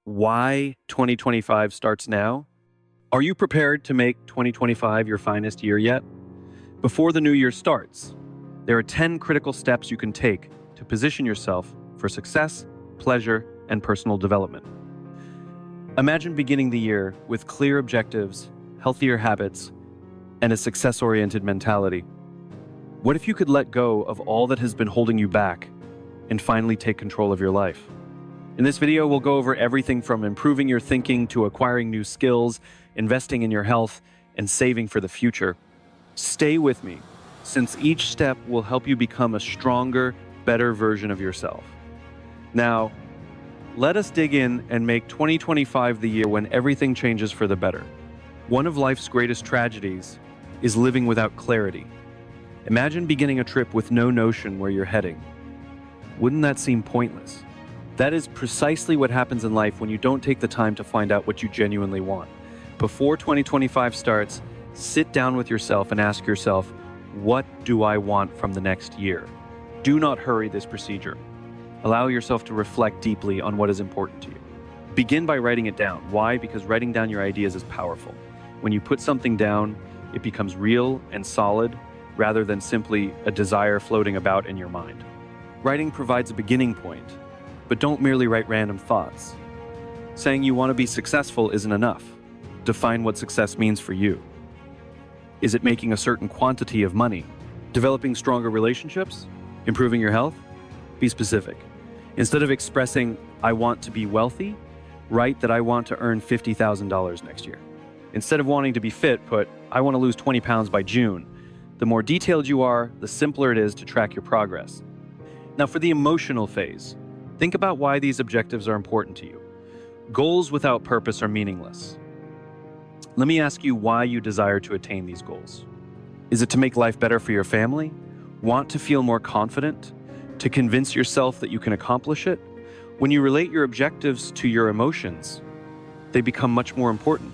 Why 2025 starts now? Are you prepared to make 2025 your finest year yet? Before the new year starts, there are 10 critical steps you can take to position yourself for success, pleasure, and personal development. Imagine beginning the year with clear objectives, healthier habits, and a success-oriented mentality. What if you could let go of all that has been holding you back and finally take control of your life? In this video, we'll go over everything from improving your thinking to acquiring new skills, investing in your health, and saving for the future. Stay with me, since each step will help you become a stronger, better version of yourself. Now, let us dig in and make 2025 the year when everything changes for the better. One of life's greatest tragedies is living without clarity. Imagine beginning a trip with no notion where you're heading. Wouldn't that seem pointless? That is precisely what happens in life when you don't take the time to find out what you genuinely want. Before 2025 starts, sit down with yourself and ask yourself, what do I want from the next year? Do not hurry this procedure. Allow yourself to reflect deeply on what is important to you. Begin by writing it down. Why? Because writing down your ideas is powerful. When you put something down, it becomes real and solid rather than simply a desire floating about in your mind. Writing provides a beginning point, but don't merely write random thoughts. Saying you want to be successful isn't enough. Define what success means for you. Is it making a certain quantity of money? Developing stronger relationships? Improving your health? Be specific. Instead of expressing, I want to be wealthy, write that I want to earn $50,000 next year. Instead of wanting to be fit, put, I want to lose 20 pounds by June. The more detailed you are, the simpler it is to track your progress. Now for the emotional phase, think about why these objectives are important to you. Goals without purpose are meaningless. Let me ask you why you desire to attain these goals. Is it to make life better for your family? Want to feel more confident? To convince yourself that you can accomplish it? When you relate your objectives to your emotions, they become much more important.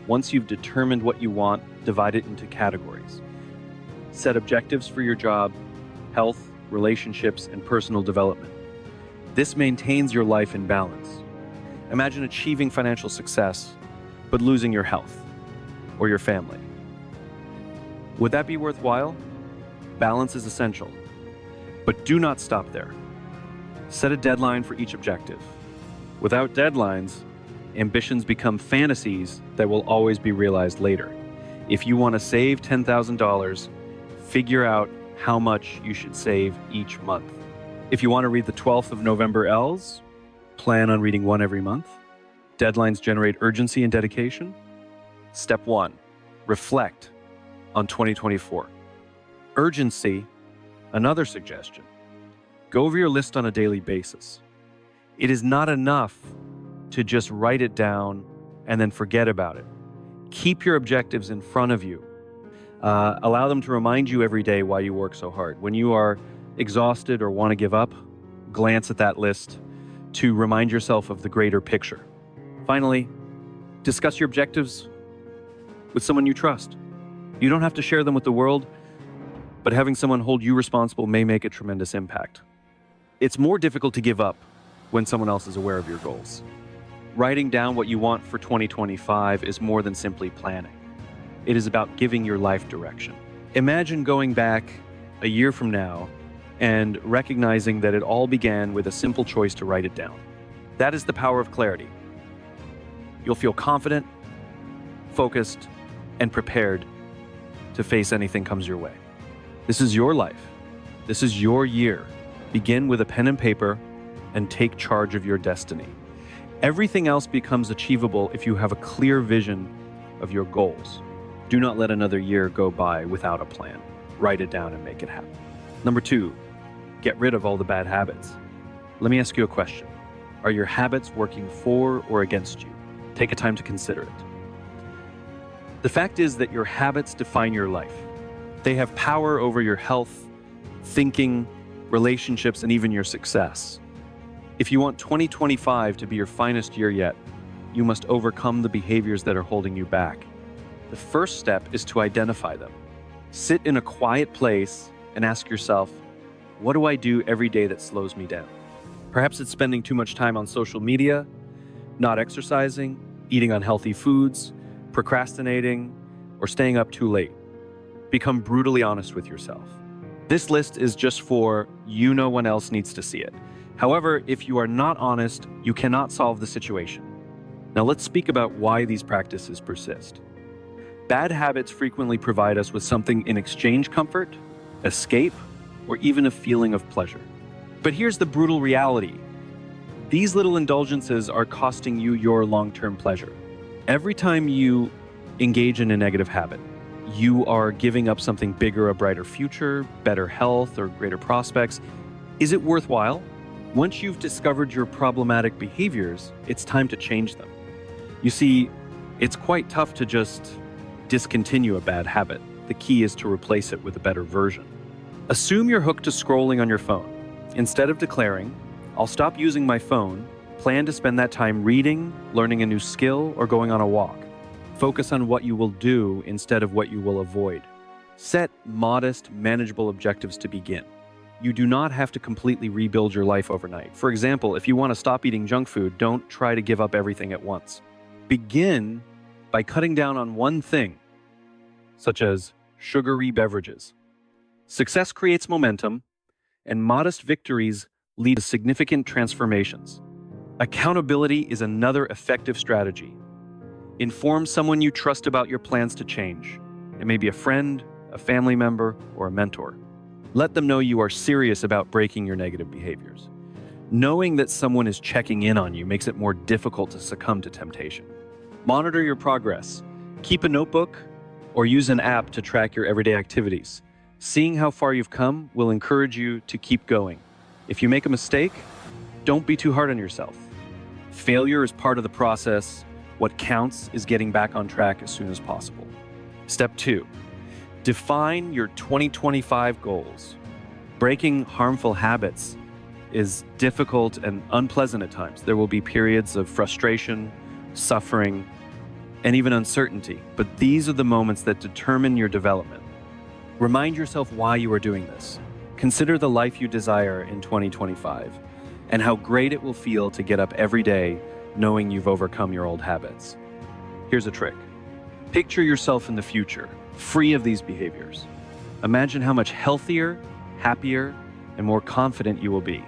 Once you've determined what you want, divide it into categories. Set objectives for your job, health, relationships, and personal development. This maintains your life in balance. Imagine achieving financial success, but losing your health or your family. Would that be worthwhile? Balance is essential, but do not stop there. Set a deadline for each objective. Without deadlines, ambitions become fantasies that will always be realized later. If you want to save $10,000, figure out how much you should save each month. If you want to read the 12th of November L's, plan on reading one every month. Deadlines generate urgency and dedication. Step 1, reflect on 2024. Urgency, another suggestion. Go over your list on a daily basis. It is not enough to just write it down and then forget about it. Keep your objectives in front of you. Allow them to remind you every day why you work so hard. When you are exhausted or want to give up, glance at that list to remind yourself of the greater picture. Finally, discuss your objectives with someone you trust. You don't have to share them with the world, but having someone hold you responsible may make a tremendous impact. It's more difficult to give up when someone else is aware of your goals. Writing down what you want for 2025 is more than simply planning. It is about giving your life direction. Imagine going back a year from now and recognizing that it all began with a simple choice to write it down. That is the power of clarity. You'll feel confident, focused, and prepared to face anything comes your way. This is your life. This is your year. Begin with a pen and paper and take charge of your destiny. Everything else becomes achievable if you have a clear vision of your goals. Do not let another year go by without a plan. Write it down and make it happen. Number 2, get rid of all the bad habits. Let me ask you a question. Are your habits working for or against you? Take a time to consider it. The fact is that your habits define your life. They have power over your health, thinking, relationships, and even your success. If you want 2025 to be your finest year yet, you must overcome the behaviors that are holding you back. The first step is to identify them. Sit in a quiet place and ask yourself, what do I do every day that slows me down? Perhaps it's spending too much time on social media, not exercising, eating unhealthy foods, procrastinating, or staying up too late. Become brutally honest with yourself. This list is just for you, no one else needs to see it. However, if you are not honest, you cannot solve the situation. Now let's speak about why these practices persist. Bad habits frequently provide us with something in exchange: comfort, escape, or even a feeling of pleasure. But here's the brutal reality. These little indulgences are costing you your long-term pleasure. Every time you engage in a negative habit, you are giving up something bigger: a brighter future, better health, or greater prospects. Is it worthwhile? Once you've discovered your problematic behaviors, it's time to change them. You see, it's quite tough to just discontinue a bad habit. The key is to replace it with a better version. Assume you're hooked to scrolling on your phone. Instead of declaring, "I'll stop using my phone," plan to spend that time reading, learning a new skill, or going on a walk. Focus on what you will do instead of what you will avoid. Set modest, manageable objectives to begin. You do not have to completely rebuild your life overnight. For example, if you want to stop eating junk food, don't try to give up everything at once. Begin by cutting down on one thing, such as sugary beverages. Success creates momentum, and modest victories lead to significant transformations. Accountability is another effective strategy. Inform someone you trust about your plans to change. It may be a friend, a family member, or a mentor. Let them know you are serious about breaking your negative behaviors. Knowing that someone is checking in on you makes it more difficult to succumb to temptation. Monitor your progress. Keep a notebook or use an app to track your everyday activities. Seeing how far you've come will encourage you to keep going. If you make a mistake, don't be too hard on yourself. Failure is part of the process. What counts is getting back on track as soon as possible. Step 2. Define your 2025 goals. Breaking harmful habits is difficult and unpleasant at times. There will be periods of frustration, suffering, and even uncertainty, but these are the moments that determine your development. Remind yourself why you are doing this. Consider the life you desire in 2025 and how great it will feel to get up every day knowing you've overcome your old habits. Here's a trick. Picture yourself in the future, free of these behaviors. Imagine how much healthier, happier, and more confident you will be.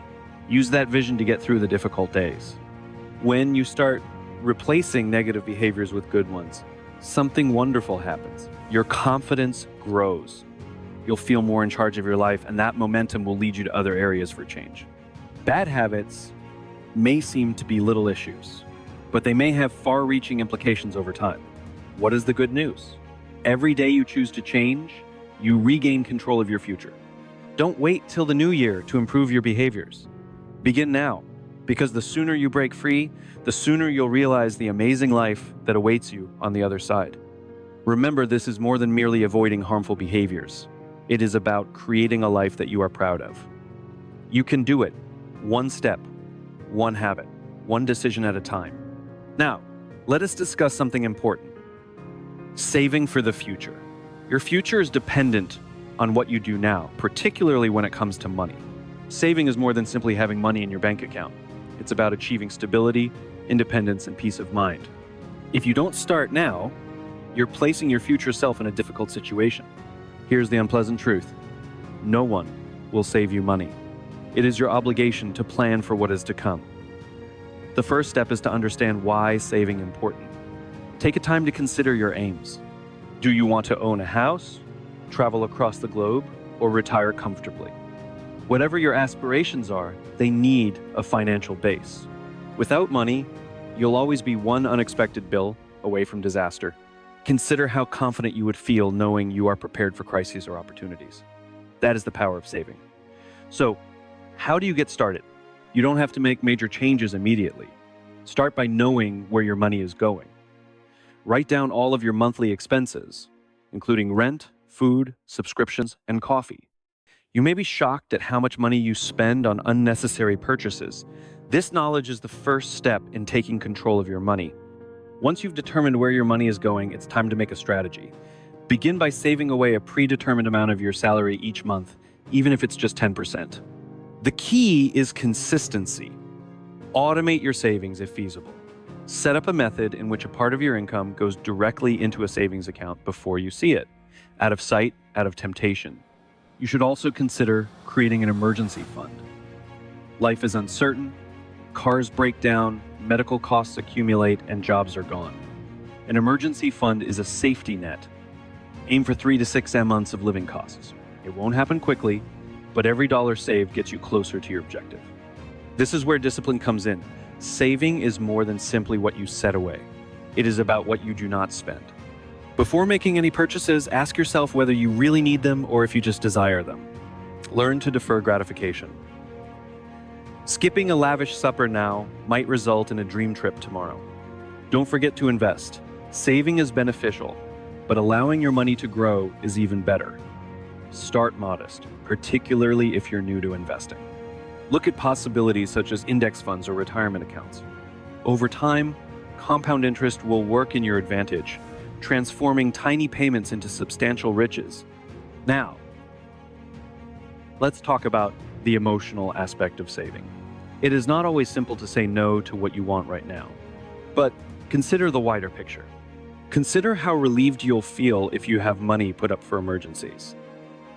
Use that vision to get through the difficult days. When you start replacing negative behaviors with good ones, something wonderful happens. Your confidence grows. You'll feel more in charge of your life, and that momentum will lead you to other areas for change. Bad habits may seem to be little issues, but they may have far-reaching implications over time. What is the good news? Every day you choose to change, you regain control of your future. Don't wait till the new year to improve your behaviors. Begin now, because the sooner you break free, the sooner you'll realize the amazing life that awaits you on the other side. Remember, this is more than merely avoiding harmful behaviors. It is about creating a life that you are proud of. You can do it, one step, one habit, one decision at a time. Now, let us discuss something important. Saving for the future. Your future is dependent on what you do now, particularly when it comes to money. Saving is more than simply having money in your bank account. It's about achieving stability, independence, and peace of mind. If you don't start now, you're placing your future self in a difficult situation. Here's the unpleasant truth. No one will save you money. It is your obligation to plan for what is to come. The first step is to understand why saving is important. Take a time to consider your aims. Do you want to own a house, travel across the globe, or retire comfortably? Whatever your aspirations are, they need a financial base. Without money, you'll always be one unexpected bill away from disaster. Consider how confident you would feel knowing you are prepared for crises or opportunities. That is the power of saving. So, how do you get started? You don't have to make major changes immediately. Start by knowing where your money is going. Write down all of your monthly expenses, including rent, food, subscriptions, and coffee. You may be shocked at how much money you spend on unnecessary purchases. This knowledge is the first step in taking control of your money. Once you've determined where your money is going, it's time to make a strategy. Begin by saving away a predetermined amount of your salary each month, even if it's just 10%. The key is consistency. Automate your savings if feasible. Set up a method in which a part of your income goes directly into a savings account before you see it, out of sight, out of temptation. You should also consider creating an emergency fund. Life is uncertain, cars break down, medical costs accumulate, and jobs are gone. An emergency fund is a safety net. Aim for 3 to 6 months of living costs. It won't happen quickly, but every dollar saved gets you closer to your objective. This is where discipline comes in. Saving is more than simply what you set away. It is about what you do not spend. Before making any purchases, ask yourself whether you really need them or if you just desire them. Learn to defer gratification. Skipping a lavish supper now might result in a dream trip tomorrow. Don't forget to invest. Saving is beneficial, but allowing your money to grow is even better. Start modest, particularly if you're new to investing. Look at possibilities such as index funds or retirement accounts. Over time, compound interest will work in your advantage, transforming tiny payments into substantial riches. Now, let's talk about the emotional aspect of saving. It is not always simple to say no to what you want right now, but consider the wider picture. Consider how relieved you'll feel if you have money put up for emergencies.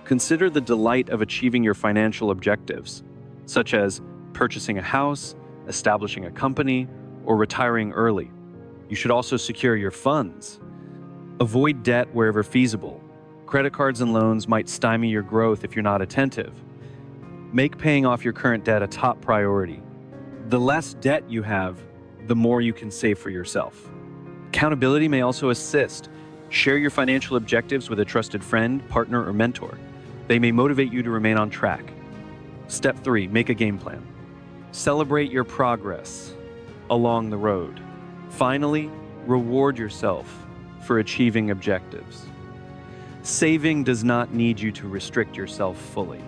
Consider the delight of achieving your financial objectives, such as purchasing a house, establishing a company, or retiring early. You should also secure your funds. Avoid debt wherever feasible. Credit cards and loans might stymie your growth if you're not attentive. Make paying off your current debt a top priority. The less debt you have, the more you can save for yourself. Accountability may also assist. Share your financial objectives with a trusted friend, partner, or mentor. They may motivate you to remain on track. Step 3, make a game plan. Celebrate your progress along the road. Finally, reward yourself for achieving objectives. Saving does not need you to restrict yourself fully.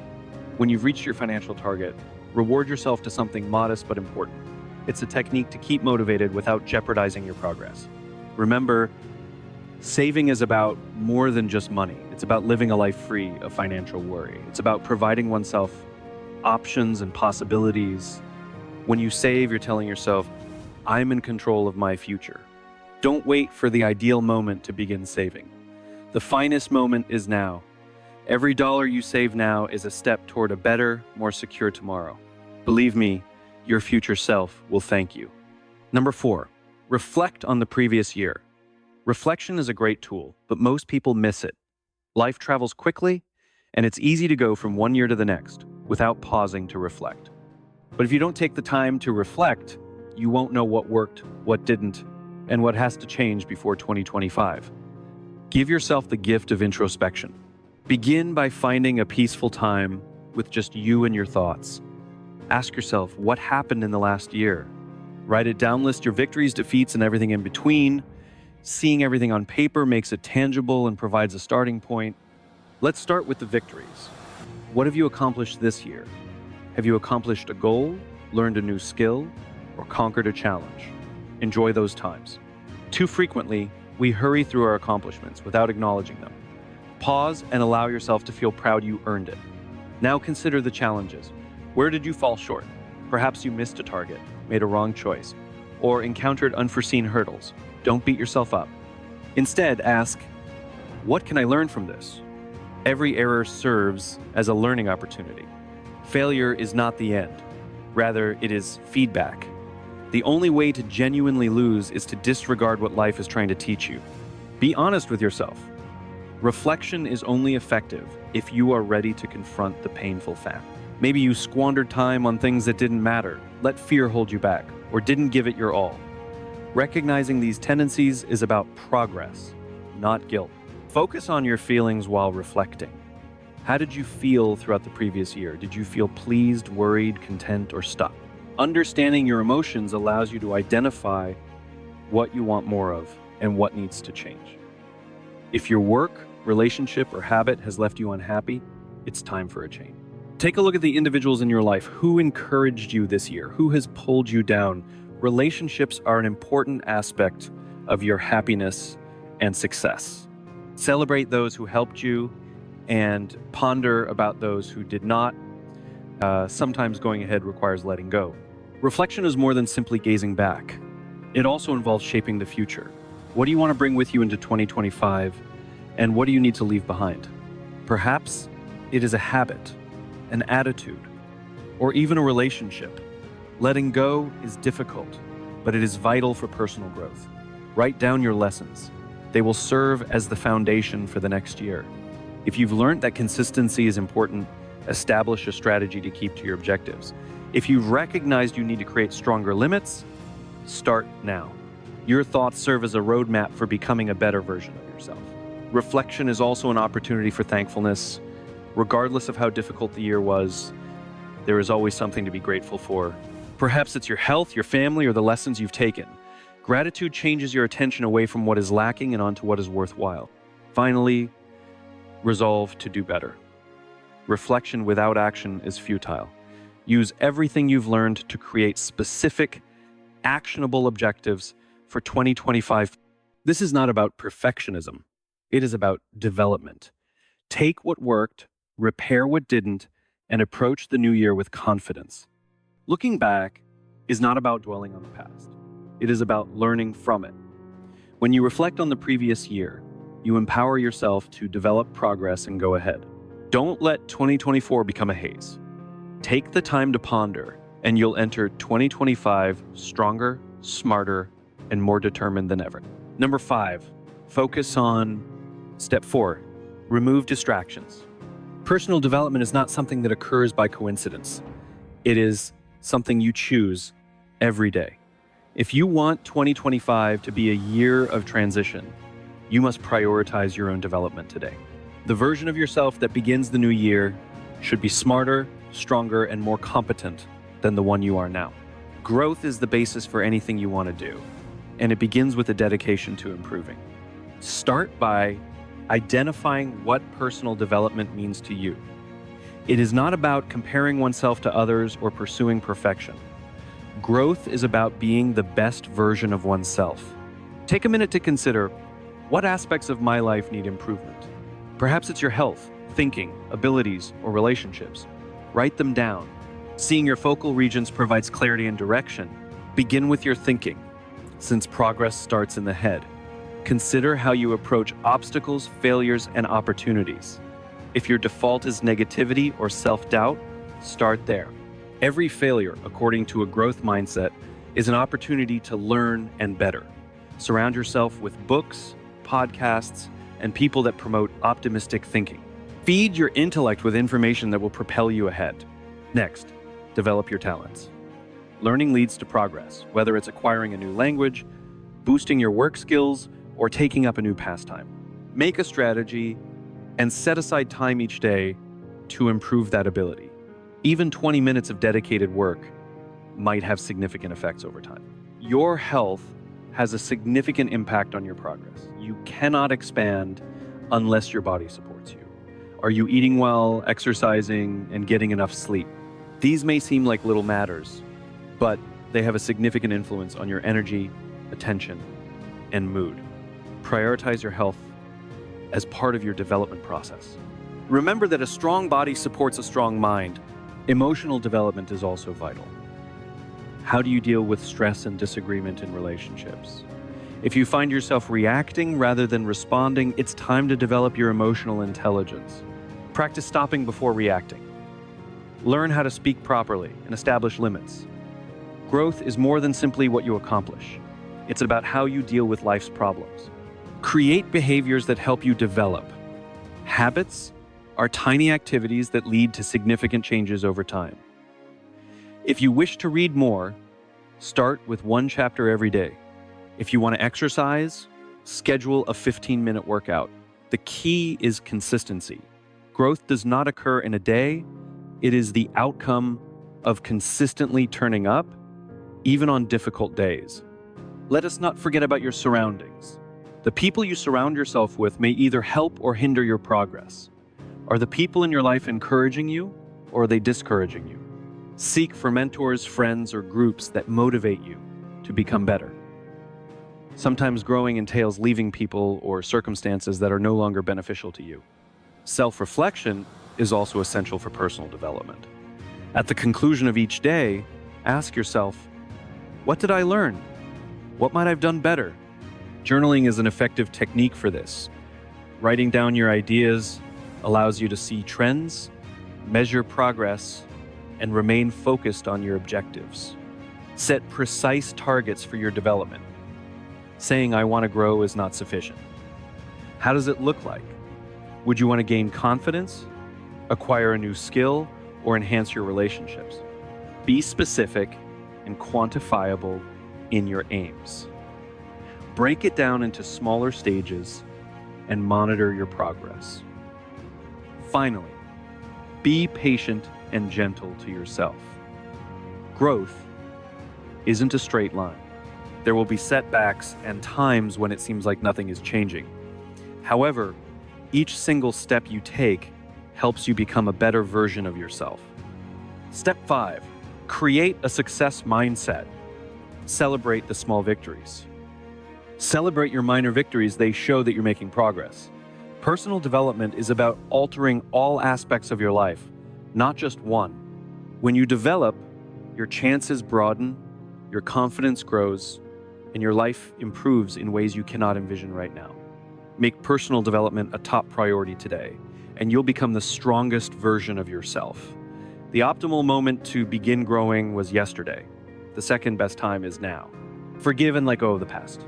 When you've reached your financial target, reward yourself to something modest but important. It's a technique to keep motivated without jeopardizing your progress. Remember, saving is about more than just money. It's about living a life free of financial worry. It's about providing oneself options and possibilities. When you save, you're telling yourself, I'm in control of my future. Don't wait for the ideal moment to begin saving. The finest moment is now. Every dollar you save now is a step toward a better, more secure tomorrow. Believe me, your future self will thank you. Number 4, reflect on the previous year. Reflection is a great tool, but most people miss it. Life travels quickly, and it's easy to go from one year to the next without pausing to reflect. But if you don't take the time to reflect, you won't know what worked, what didn't, and what has to change before 2025. Give yourself the gift of introspection. Begin by finding a peaceful time with just you and your thoughts. Ask yourself, what happened in the last year? Write it down, list your victories, defeats, and everything in between. Seeing everything on paper makes it tangible and provides a starting point. Let's start with the victories. What have you accomplished this year? Have you accomplished a goal, learned a new skill, or conquered a challenge? Enjoy those times. Too frequently, we hurry through our accomplishments without acknowledging them. Pause and allow yourself to feel proud you earned it. Now consider the challenges. Where did you fall short? Perhaps you missed a target, made a wrong choice, or encountered unforeseen hurdles. Don't beat yourself up. Instead, ask, what can I learn from this? Every error serves as a learning opportunity. Failure is not the end. Rather, it is feedback. The only way to genuinely lose is to disregard what life is trying to teach you. Be honest with yourself. Reflection is only effective if you are ready to confront the painful fact. Maybe you squandered time on things that didn't matter, let fear hold you back, or didn't give it your all. Recognizing these tendencies is about progress, not guilt. Focus on your feelings while reflecting. How did you feel throughout the previous year? Did you feel pleased, worried, content, or stuck? Understanding your emotions allows you to identify what you want more of and what needs to change. If your work, relationship, or habit has left you unhappy, it's time for a change. Take a look at the individuals in your life. Who encouraged you this year? Who has pulled you down? Relationships are an important aspect of your happiness and success. Celebrate those who helped you and ponder about those who did not. Sometimes going ahead requires letting go. Reflection is more than simply gazing back. It also involves shaping the future. What do you want to bring with you into 2025, and what do you need to leave behind? Perhaps it is a habit, an attitude, or even a relationship. Letting go is difficult, but it is vital for personal growth. Write down your lessons. They will serve as the foundation for the next year. If you've learned that consistency is important, establish a strategy to keep to your objectives. If you've recognized you need to create stronger limits, start now. Your thoughts serve as a roadmap for becoming a better version of yourself. Reflection is also an opportunity for thankfulness. Regardless of how difficult the year was, there is always something to be grateful for. Perhaps it's your health, your family, or the lessons you've taken. Gratitude changes your attention away from what is lacking and onto what is worthwhile. Finally, resolve to do better. Reflection without action is futile. Use everything you've learned to create specific, actionable objectives for 2025. This is not about perfectionism. It is about development. Take what worked, repair what didn't, and approach the new year with confidence. Looking back is not about dwelling on the past. It is about learning from it. When you reflect on the previous year, you empower yourself to develop progress and go ahead. Don't let 2024 become a haze. Take the time to ponder, and you'll enter 2025 stronger, smarter, and more determined than ever. Number 5, focus on step 4, remove distractions. Personal development is not something that occurs by coincidence. It is something you choose every day. If you want 2025 to be a year of transition, you must prioritize your own development today. The version of yourself that begins the new year should be smarter, stronger, and more competent than the one you are now. Growth is the basis for anything you want to do, and it begins with a dedication to improving. Start by identifying what personal development means to you. It is not about comparing oneself to others or pursuing perfection. Growth is about being the best version of oneself. Take a minute to consider, what aspects of my life need improvement? Perhaps it's your health, thinking, abilities, or relationships. Write them down. Seeing your focal regions provides clarity and direction. Begin with your thinking, since progress starts in the head. Consider how you approach obstacles, failures, and opportunities. If your default is negativity or self-doubt, start there. Every failure, according to a growth mindset, is an opportunity to learn and better. Surround yourself with books, podcasts, and people that promote optimistic thinking. Feed your intellect with information that will propel you ahead. Next, develop your talents. Learning leads to progress, whether it's acquiring a new language, boosting your work skills, or taking up a new pastime. Make a strategy and set aside time each day to improve that ability. Even 20 minutes of dedicated work might have significant effects over time. Your health has a significant impact on your progress. You cannot expand unless your body supports you. Are you eating well, exercising, and getting enough sleep? These may seem like little matters, but they have a significant influence on your energy, attention, and mood. Prioritize your health as part of your development process. Remember that a strong body supports a strong mind. Emotional development is also vital. How do you deal with stress and disagreement in relationships? If you find yourself reacting rather than responding, it's time to develop your emotional intelligence. Practice stopping before reacting. Learn how to speak properly and establish limits. Growth is more than simply what you accomplish. It's about how you deal with life's problems. Create behaviors that help you develop. Habits are tiny activities that lead to significant changes over time. If you wish to read more, start with one chapter every day. If you want to exercise, schedule a 15-minute workout. The key is consistency. Growth does not occur in a day. It is the outcome of consistently turning up, even on difficult days. Let us not forget about your surroundings. The people you surround yourself with may either help or hinder your progress. Are the people in your life encouraging you, or are they discouraging you? Seek for mentors, friends, or groups that motivate you to become better. Sometimes growing entails leaving people or circumstances that are no longer beneficial to you. Self-reflection is also essential for personal development. At the conclusion of each day, ask yourself, what did I learn? What might I have done better? Journaling is an effective technique for this. Writing down your ideas allows you to see trends, measure progress, and remain focused on your objectives. Set precise targets for your development. Saying "I want to grow" is not sufficient. How does it look like? Would you want to gain confidence, acquire a new skill, or enhance your relationships? Be specific and quantifiable in your aims. Break it down into smaller stages and monitor your progress. Finally, be patient and gentle to yourself. Growth isn't a straight line. There will be setbacks and times when it seems like nothing is changing. However, each single step you take helps you become a better version of yourself. Step 5. Create a success mindset. Celebrate the small victories. Celebrate your minor victories. They show that you're making progress. Personal development is about altering all aspects of your life, not just one. When you develop, your chances broaden, your confidence grows, and your life improves in ways you cannot envision right now. Make personal development a top priority today, and you'll become the strongest version of yourself. The optimal moment to begin growing was yesterday. The second best time is now. Forgive and let go of the past.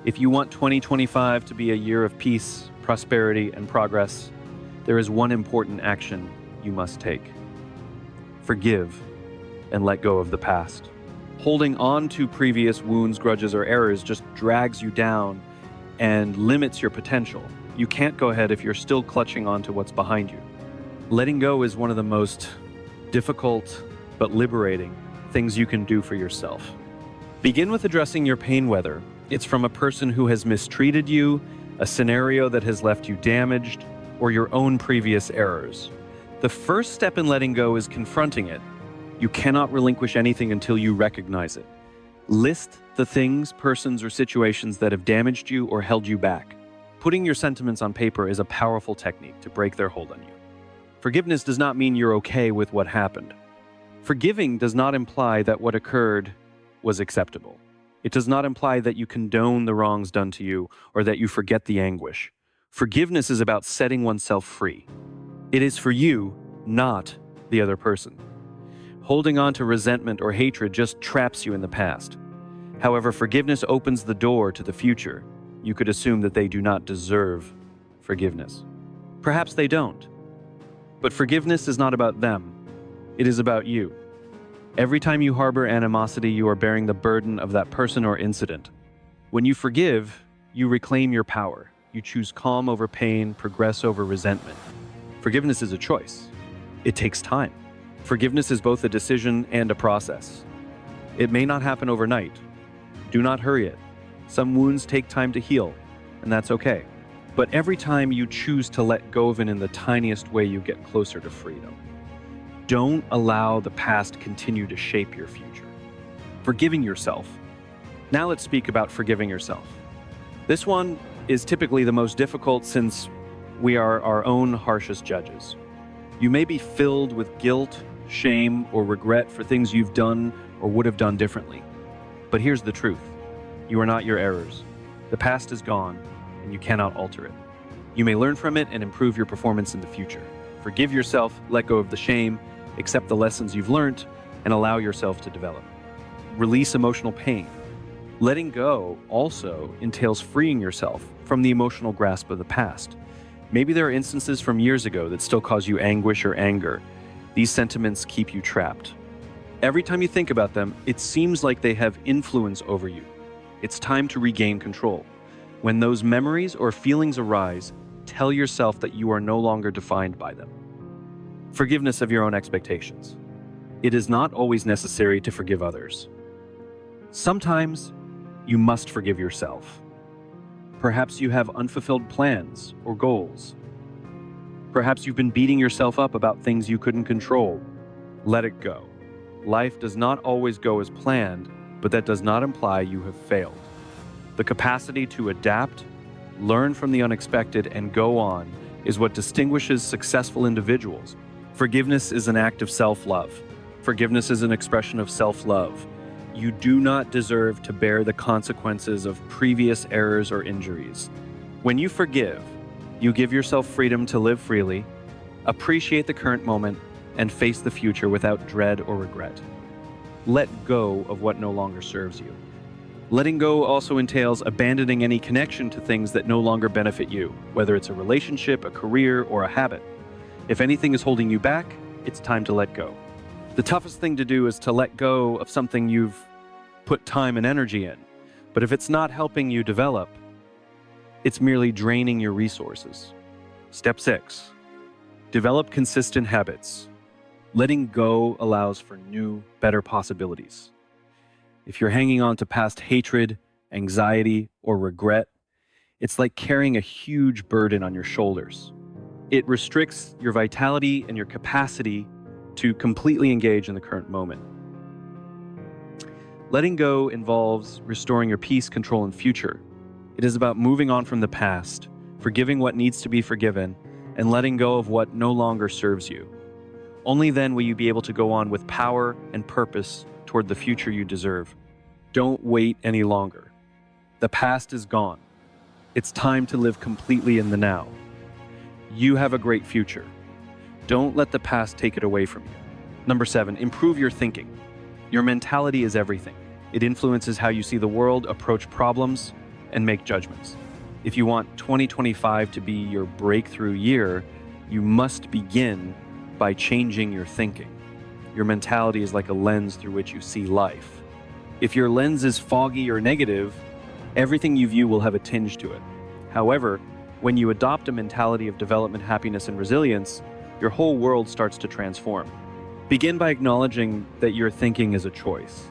If you want 2025 to be a year of peace, prosperity, and progress, there is one important action you must take. Forgive and let go of the past. Holding on to previous wounds, grudges, or errors just drags you down and limits your potential. You can't go ahead if you're still clutching on to what's behind you. Letting go is one of the most difficult but liberating things you can do for yourself. Begin with addressing your pain, whether it's from a person who has mistreated you, a scenario that has left you damaged, or your own previous errors. The first step in letting go is confronting it. You cannot relinquish anything until you recognize it. List the things, persons, or situations that have damaged you or held you back. Putting your sentiments on paper is a powerful technique to break their hold on you. Forgiveness does not mean you're okay with what happened. Forgiving does not imply that what occurred was acceptable. It does not imply that you condone the wrongs done to you or that you forget the anguish. Forgiveness is about setting oneself free. It is for you, not the other person. Holding on to resentment or hatred just traps you in the past. However, forgiveness opens the door to the future. You could assume that they do not deserve forgiveness. Perhaps they don't. But forgiveness is not about them. It is about you. Every time you harbor animosity, you are bearing the burden of that person or incident. When you forgive, you reclaim your power. You choose calm over pain, progress over resentment. Forgiveness is a choice. It takes time. Forgiveness is both a decision and a process. It may not happen overnight. Do not hurry it. Some wounds take time to heal, and that's okay. But every time you choose to let go of it in the tiniest way, you get closer to freedom. Don't allow the past continue to shape your future. Forgiving yourself. Now let's speak about forgiving yourself. This one is typically the most difficult since we are our own harshest judges. You may be filled with guilt, shame, or regret for things you've done or would have done differently. But here's the truth. You are not your errors. The past is gone, and you cannot alter it. You may learn from it and improve your performance in the future. Forgive yourself, let go of the shame, accept the lessons you've learned, and allow yourself to develop. Release emotional pain. Letting go also entails freeing yourself from the emotional grasp of the past. Maybe there are instances from years ago that still cause you anguish or anger. These sentiments keep you trapped. Every time you think about them, it seems like they have influence over you. It's time to regain control. When those memories or feelings arise, tell yourself that you are no longer defined by them. Forgiveness of your own expectations. It is not always necessary to forgive others. Sometimes you must forgive yourself. Perhaps you have unfulfilled plans or goals. Perhaps you've been beating yourself up about things you couldn't control. Let it go. Life does not always go as planned, but that does not imply you have failed. The capacity to adapt, learn from the unexpected, and go on is what distinguishes successful individuals. Forgiveness is an act of self-love. Forgiveness is an expression of self-love. You do not deserve to bear the consequences of previous errors or injuries. When you forgive, you give yourself freedom to live freely, appreciate the current moment, and face the future without dread or regret. Let go of what no longer serves you. Letting go also entails abandoning any connection to things that no longer benefit you, whether it's a relationship, a career, or a habit. If anything is holding you back, it's time to let go. The toughest thing to do is to let go of something you've put time and energy in. But if it's not helping you develop, it's merely draining your resources. Step 6. Develop consistent habits. Letting go allows for new, better possibilities. If you're hanging on to past hatred, anxiety, or regret, it's like carrying a huge burden on your shoulders. It restricts your vitality and your capacity to completely engage in the current moment. Letting go involves restoring your peace, control, and future. It is about moving on from the past, forgiving what needs to be forgiven, and letting go of what no longer serves you. Only then will you be able to go on with power and purpose toward the future you deserve. Don't wait any longer. The past is gone. It's time to live completely in the now. You have a great future. Don't let the past take it away from you. Number 7, improve your thinking. Your mentality is everything. It influences how you see the world, approach problems, and make judgments. If you want 2025 to be your breakthrough year, you must begin by changing your thinking. Your mentality is like a lens through which you see life. If your lens is foggy or negative, everything you view will have a tinge to it. However, when you adopt a mentality of development, happiness, and resilience, your whole world starts to transform. Begin by acknowledging that your thinking is a choice.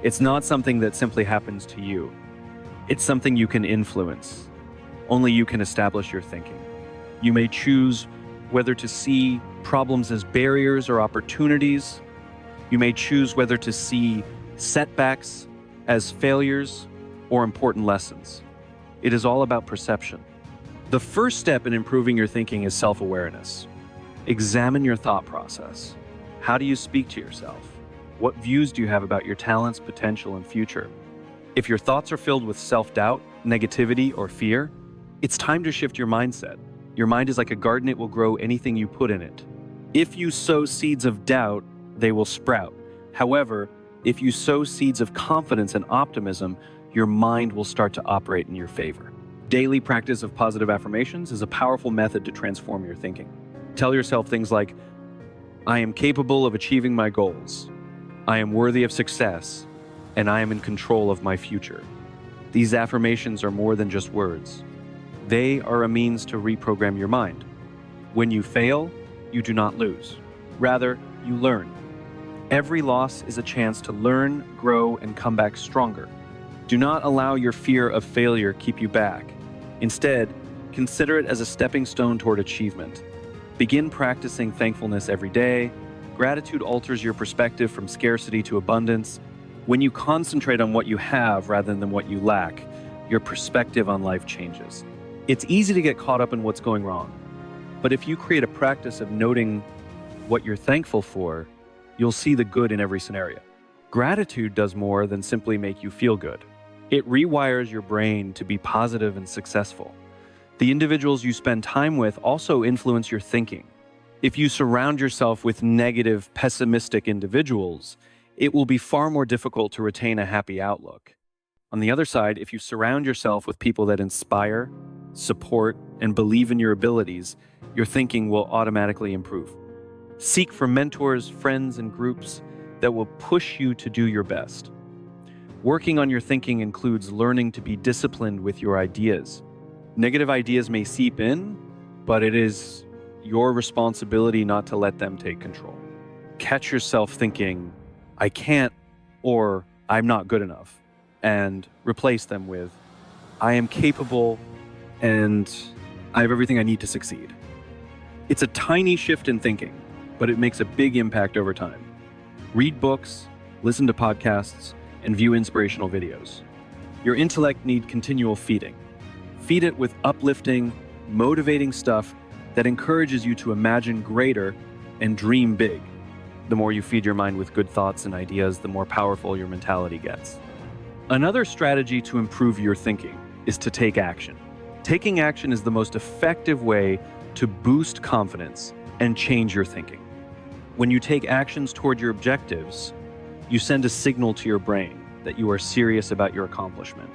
It's not something that simply happens to you. It's something you can influence. Only you can establish your thinking. You may choose whether to see problems as barriers or opportunities. You may choose whether to see setbacks as failures or important lessons. It is all about perception. The first step in improving your thinking is self-awareness. Examine your thought process. How do you speak to yourself? What views do you have about your talents, potential, and future? If your thoughts are filled with self-doubt, negativity, or fear, it's time to shift your mindset. Your mind is like a garden. It will grow anything you put in it. If you sow seeds of doubt, they will sprout. However, if you sow seeds of confidence and optimism, your mind will start to operate in your favor. Daily practice of positive affirmations is a powerful method to transform your thinking. Tell yourself things like, I am capable of achieving my goals. I am worthy of success, and I am in control of my future. These affirmations are more than just words. They are a means to reprogram your mind. When you fail, you do not lose. Rather, you learn. Every loss is a chance to learn, grow, and come back stronger. Do not allow your fear of failure keep you back. Instead, consider it as a stepping stone toward achievement. Begin practicing thankfulness every day. Gratitude alters your perspective from scarcity to abundance. When you concentrate on what you have rather than what you lack, your perspective on life changes. It's easy to get caught up in what's going wrong. But if you create a practice of noting what you're thankful for, you'll see the good in every scenario. Gratitude does more than simply make you feel good. It rewires your brain to be positive and successful. The individuals you spend time with also influence your thinking. If you surround yourself with negative, pessimistic individuals, it will be far more difficult to retain a happy outlook. On the other side, if you surround yourself with people that inspire, support, and believe in your abilities, your thinking will automatically improve. Seek for mentors, friends, and groups that will push you to do your best. Working on your thinking includes learning to be disciplined with your ideas. Negative ideas may seep in, but it is your responsibility not to let them take control. Catch yourself thinking, I can't, or I'm not good enough, and replace them with, I am capable and I have everything I need to succeed. It's a tiny shift in thinking, but it makes a big impact over time. Read books, listen to podcasts, and view inspirational videos. Your intellect needs continual feeding. Feed it with uplifting, motivating stuff that encourages you to imagine greater and dream big. The more you feed your mind with good thoughts and ideas, the more powerful your mentality gets. Another strategy to improve your thinking is to take action. Taking action is the most effective way to boost confidence and change your thinking. When you take actions toward your objectives, you send a signal to your brain that you are serious about your accomplishment.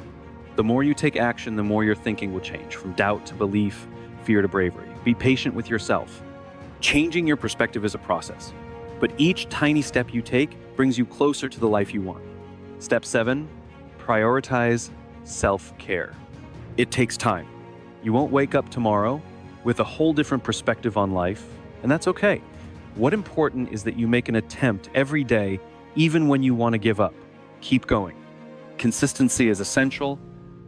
The more you take action, the more your thinking will change, from doubt to belief, fear to bravery. Be patient with yourself. Changing your perspective is a process, but each tiny step you take brings you closer to the life you want. Step 7, prioritize self-care. It takes time. You won't wake up tomorrow with a whole different perspective on life, and that's okay. What's important is that you make an attempt every day, even when you want to give up. Keep going. Consistency is essential.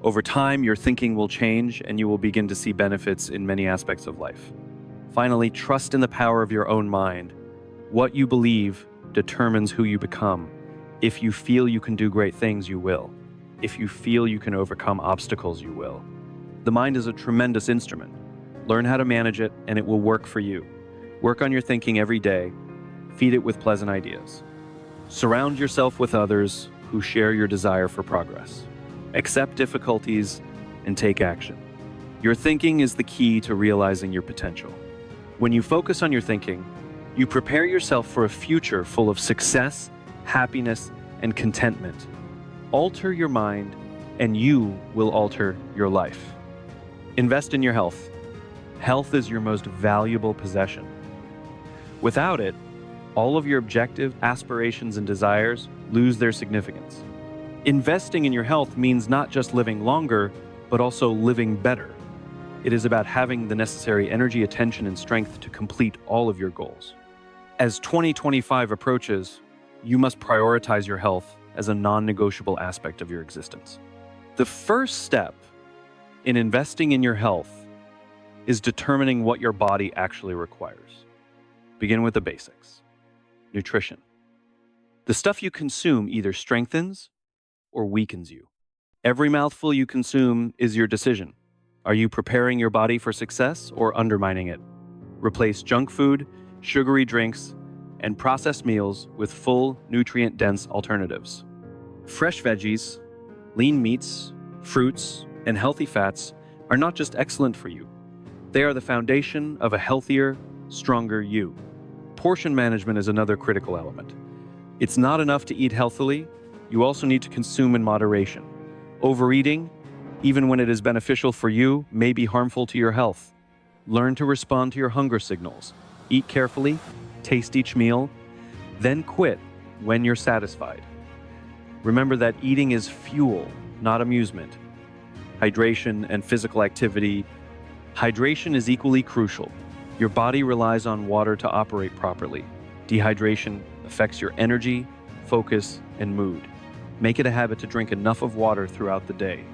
Over time, your thinking will change and you will begin to see benefits in many aspects of life. Finally, trust in the power of your own mind. What you believe determines who you become. If you feel you can do great things, you will. If you feel you can overcome obstacles, you will. The mind is a tremendous instrument. Learn how to manage it and it will work for you. Work on your thinking every day. Feed it with pleasant ideas. Surround yourself with others who share your desire for progress. Accept difficulties and take action. Your thinking is the key to realizing your potential. When you focus on your thinking, you prepare yourself for a future full of success, happiness, and contentment. Alter your mind, and you will alter your life. Invest in your health. Health is your most valuable possession. Without it, all of your objectives, aspirations, and desires lose their significance. Investing in your health means not just living longer, but also living better. It is about having the necessary energy, attention, and strength to complete all of your goals. As 2025 approaches, you must prioritize your health as a non-negotiable aspect of your existence. The first step in investing in your health is determining what your body actually requires. Begin with the basics. Nutrition. The stuff you consume either strengthens or weakens you. Every mouthful you consume is your decision. Are you preparing your body for success or undermining it? Replace junk food, sugary drinks, and processed meals with full, nutrient-dense alternatives. Fresh veggies, lean meats, fruits, and healthy fats are not just excellent for you. They are the foundation of a healthier, stronger you. Portion management is another critical element. It's not enough to eat healthily, you also need to consume in moderation. Overeating, even when it is beneficial for you, may be harmful to your health. Learn to respond to your hunger signals. Eat carefully, taste each meal, then quit when you're satisfied. Remember that eating is fuel, not amusement. Hydration and physical activity. Hydration is equally crucial. Your body relies on water to operate properly. Dehydration affects your energy, focus, and mood. Make it a habit to drink enough of water throughout the day.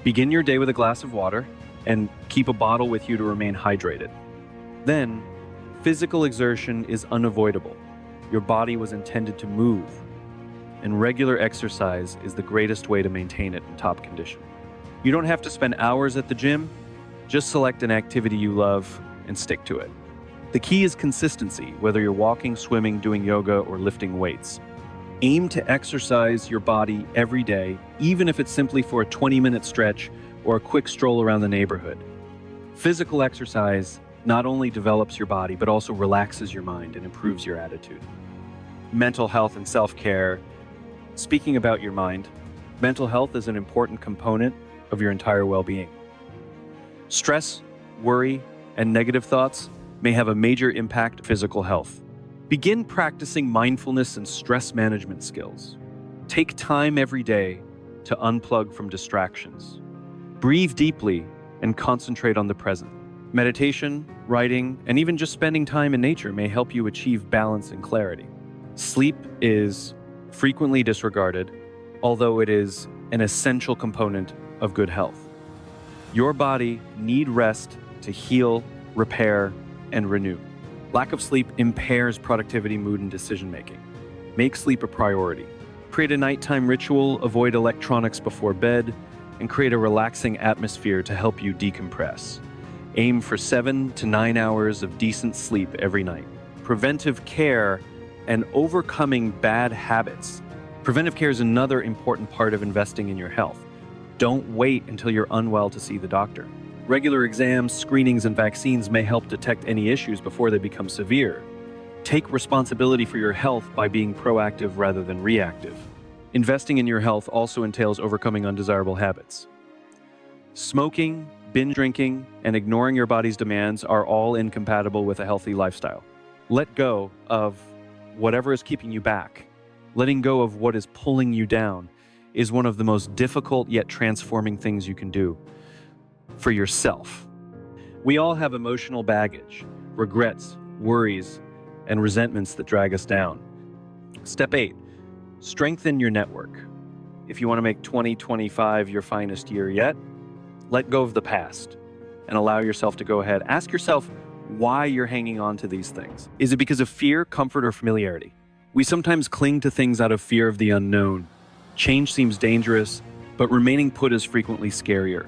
Begin your day with a glass of water and keep a bottle with you to remain hydrated. Then, physical exertion is unavoidable. Your body was intended to move, and regular exercise is the greatest way to maintain it in top condition. You don't have to spend hours at the gym, just select an activity you love and stick to it. The key is consistency, whether you're walking, swimming, doing yoga, or lifting weights. Aim to exercise your body every day, even if it's simply for a 20-minute stretch or a quick stroll around the neighborhood. Physical exercise not only develops your body, but also relaxes your mind and improves your attitude. Mental health and self-care. Speaking about your mind, mental health is an important component of your entire well-being. Stress, worry, and negative thoughts may have a major impact on physical health. Begin practicing mindfulness and stress management skills. Take time every day to unplug from distractions. Breathe deeply and concentrate on the present. Meditation, writing, and even just spending time in nature may help you achieve balance and clarity. Sleep is frequently disregarded, although it is an essential component of good health. Your body needs rest to heal, repair, and renew. Lack of sleep impairs productivity, mood, and decision-making. Make sleep a priority. Create a nighttime ritual, avoid electronics before bed, and create a relaxing atmosphere to help you decompress. Aim for 7 to 9 hours of decent sleep every night. Preventive care and overcoming bad habits. Preventive care is another important part of investing in your health. Don't wait until you're unwell to see the doctor. Regular exams, screenings, and vaccines may help detect any issues before they become severe. Take responsibility for your health by being proactive rather than reactive. Investing in your health also entails overcoming undesirable habits. Smoking, binge drinking, and ignoring your body's demands are all incompatible with a healthy lifestyle. Let go of whatever is keeping you back. Letting go of what is pulling you down is one of the most difficult yet transforming things you can do for yourself. We all have emotional baggage, regrets, worries, and resentments that drag us down. Step 8, strengthen your network. If you want to make 2025 your finest year yet, let go of the past and allow yourself to go ahead. Ask yourself why you're hanging on to these things. Is it because of fear, comfort, or familiarity? We sometimes cling to things out of fear of the unknown. Change seems dangerous, but remaining put is frequently scarier.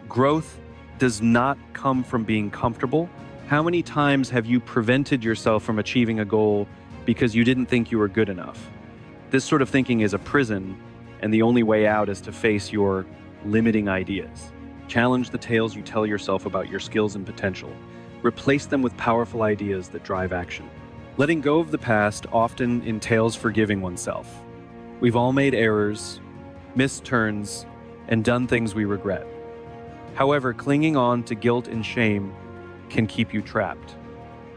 Growth does not come from being comfortable. How many times have you prevented yourself from achieving a goal because you didn't think you were good enough? This sort of thinking is a prison, and the only way out is to face your limiting ideas. Challenge the tales you tell yourself about your skills and potential. Replace them with powerful ideas that drive action. Letting go of the past often entails forgiving oneself. We've all made errors, missed turns, and done things we regret. However, clinging on to guilt and shame can keep you trapped.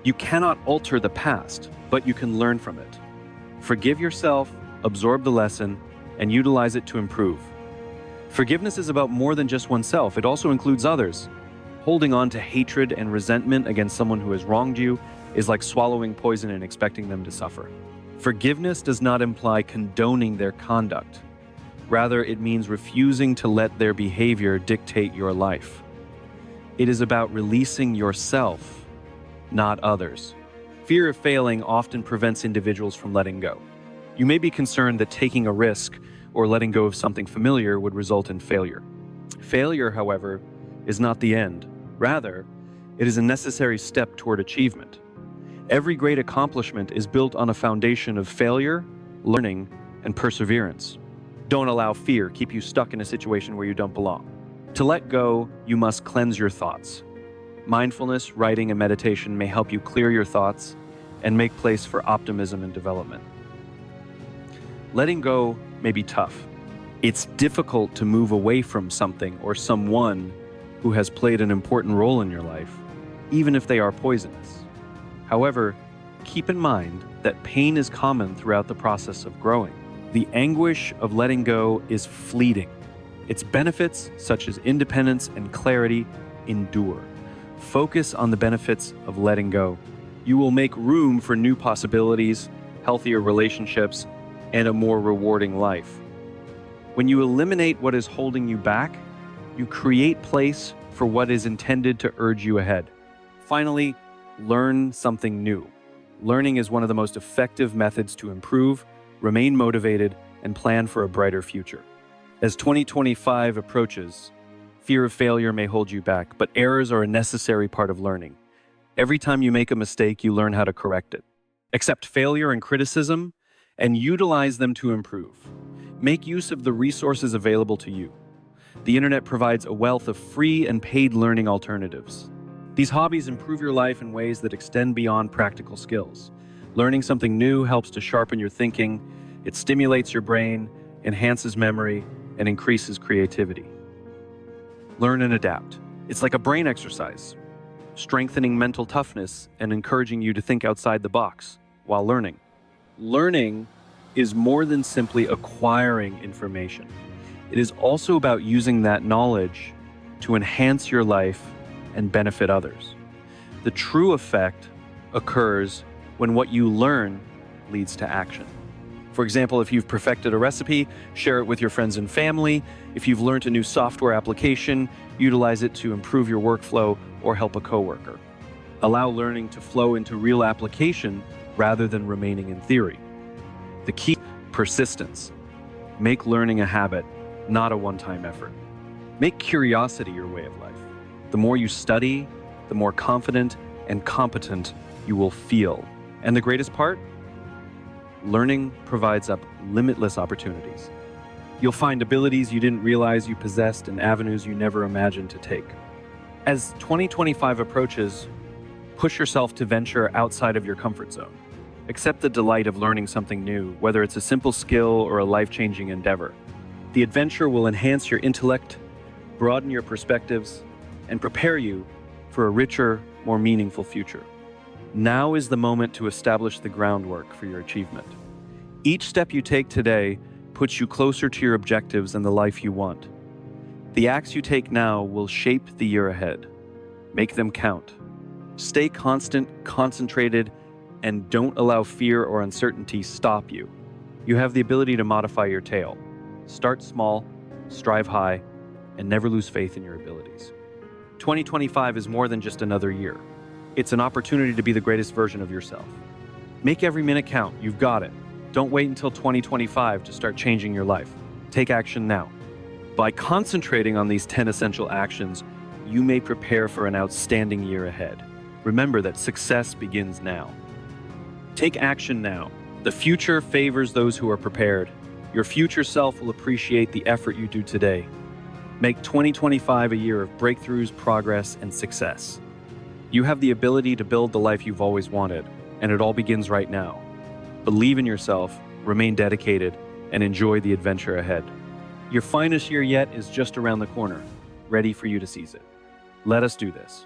You cannot alter the past, but you can learn from it. Forgive yourself, absorb the lesson, and utilize it to improve. Forgiveness is about more than just oneself. It also includes others. Holding on to hatred and resentment against someone who has wronged you is like swallowing poison and expecting them to suffer. Forgiveness does not imply condoning their conduct. Rather, it means refusing to let their behavior dictate your life. It is about releasing yourself, not others. Fear of failing often prevents individuals from letting go. You may be concerned that taking a risk or letting go of something familiar would result in failure. Failure, however, is not the end. Rather, it is a necessary step toward achievement. Every great accomplishment is built on a foundation of failure, learning, and perseverance. Don't allow fear keep you stuck in a situation where you don't belong. To let go, you must cleanse your thoughts. Mindfulness, writing, and meditation may help you clear your thoughts and make place for optimism and development. Letting go may be tough. It's difficult to move away from something or someone who has played an important role in your life, even if they are poisonous. However, keep in mind that pain is common throughout the process of growing. The anguish of letting go is fleeting. Its benefits, such as independence and clarity, endure. Focus on the benefits of letting go. You will make room for new possibilities, healthier relationships, and a more rewarding life. When you eliminate what is holding you back, you create place for what is intended to urge you ahead. Finally, learn something new. Learning is one of the most effective methods to improve, remain motivated, and plan for a brighter future. As 2025 approaches, fear of failure may hold you back, but errors are a necessary part of learning. Every time you make a mistake, you learn how to correct it. Accept failure and criticism, and utilize them to improve. Make use of the resources available to you. The internet provides a wealth of free and paid learning alternatives. These hobbies improve your life in ways that extend beyond practical skills. Learning something new helps to sharpen your thinking, it stimulates your brain, enhances memory, and increases creativity. Learn and adapt. It's like a brain exercise, strengthening mental toughness and encouraging you to think outside the box while learning. Learning is more than simply acquiring information. It is also about using that knowledge to enhance your life and benefit others. The true effect occurs when what you learn leads to action. For example, if you've perfected a recipe, share it with your friends and family. If you've learned a new software application, utilize it to improve your workflow or help a coworker. Allow learning to flow into real application rather than remaining in theory. The key: persistence. Make learning a habit, not a one-time effort. Make curiosity your way of life. The more you study, the more confident and competent you will feel. And the greatest part? learning provides up limitless opportunities. You'll find abilities you didn't realize you possessed and avenues you never imagined to take. As 2025 approaches, push yourself to venture outside of your comfort zone. Accept the delight of learning something new, whether it's a simple skill or a life-changing endeavor. The adventure will enhance your intellect, broaden your perspectives, and prepare you for a richer, more meaningful future. Now is the moment to establish the groundwork for your achievement. Each step you take today puts you closer to your objectives and the life you want. The acts you take now will shape the year ahead. Make them count. Stay constant, concentrated, and don't allow fear or uncertainty stop you. You have the ability to modify your tale. Start small, strive high, and never lose faith in your abilities. 2025 is more than just another year. It's an opportunity to be the greatest version of yourself. Make every minute count. You've got it. Don't wait until 2025 to start changing your life. Take action now. By concentrating on these 10 essential actions, you may prepare for an outstanding year ahead. Remember that success begins now. Take action now. The future favors those who are prepared. Your future self will appreciate the effort you do today. Make 2025 a year of breakthroughs, progress, and success. You have the ability to build the life you've always wanted, and it all begins right now. Believe in yourself, remain dedicated, and enjoy the adventure ahead. Your finest year yet is just around the corner, ready for you to seize it. Let us do this.